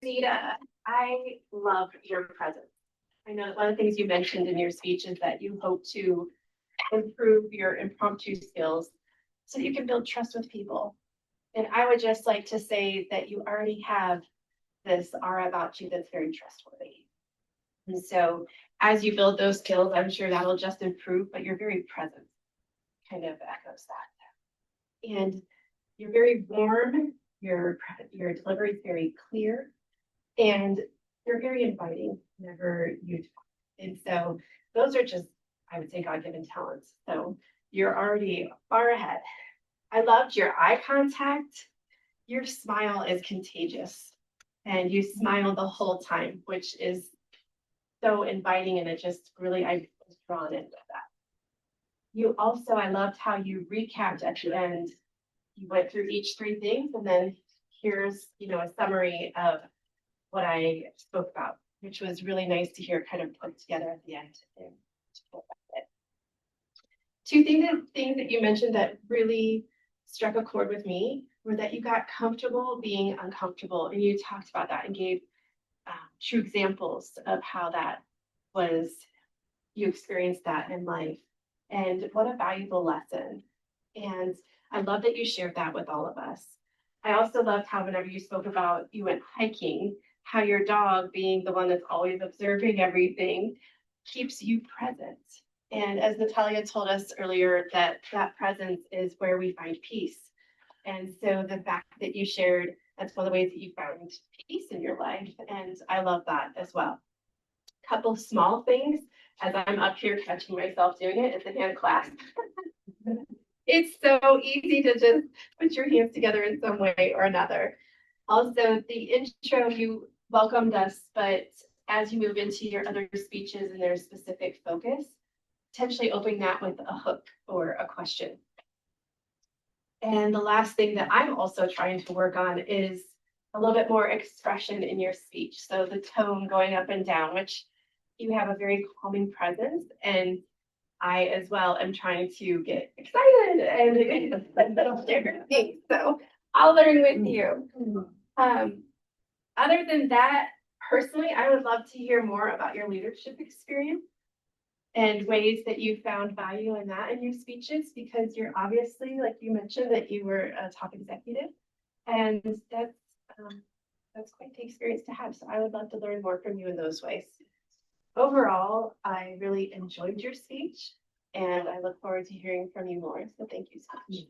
Renita, I love your presence. I know that one of the things you mentioned in your speech is that you hope to improve your impromptu skills so that you can build trust with people. And I would just like to say that you already have this aura about you that's very trustworthy. And so as you build those skills, I'm sure that'll just improve, but your very presence kind of echoes that. And you're very warm, your delivery is very clear, and you're very inviting whenever you talk. And so those are just, I would say, God-given talents. So you're already far ahead. I loved your eye contact. Your smile is contagious, and you smile the whole time, which is so inviting, and it just really, I was drawn in with that. You also, I loved how you recapped at the end. You went through each three things, and then here's, a summary of what I spoke about, which was really nice to hear kind of put together at the end. Two things that you mentioned that really struck a chord with me were that you got comfortable being uncomfortable, and you talked about that and gave true examples of how that was, you experienced that in life, and what a valuable lesson. And I love that you shared that with all of us. I also loved how whenever you spoke about you went hiking, how your dog, being the one that's always observing everything, keeps you present. And as Natalia told us earlier, that presence is where we find peace. And so the fact that you shared, that's one of the ways that you found peace in your life. And I love that as well. A couple of small things as I'm up here catching myself doing it, is the hand clasp. It's so easy to just put your hands together in some way or another. Also, the intro, you welcomed us, but as you move into your other speeches and there's specific focus, potentially opening that with a hook or a question. And the last thing that I'm also trying to work on is a little bit more expression in your speech. So the tone going up and down, which you have a very calming presence, and I as well am trying to get excited and different things. So I'll learn with you. Other than that, personally, I would love to hear more about your leadership experience and ways that you found value in that in your speeches, because you're obviously, like you mentioned, that you were a top executive, and that's quite the experience to have. So I would love to learn more from you in those ways. Overall, I really enjoyed your speech, and I look forward to hearing from you more. So thank you so much.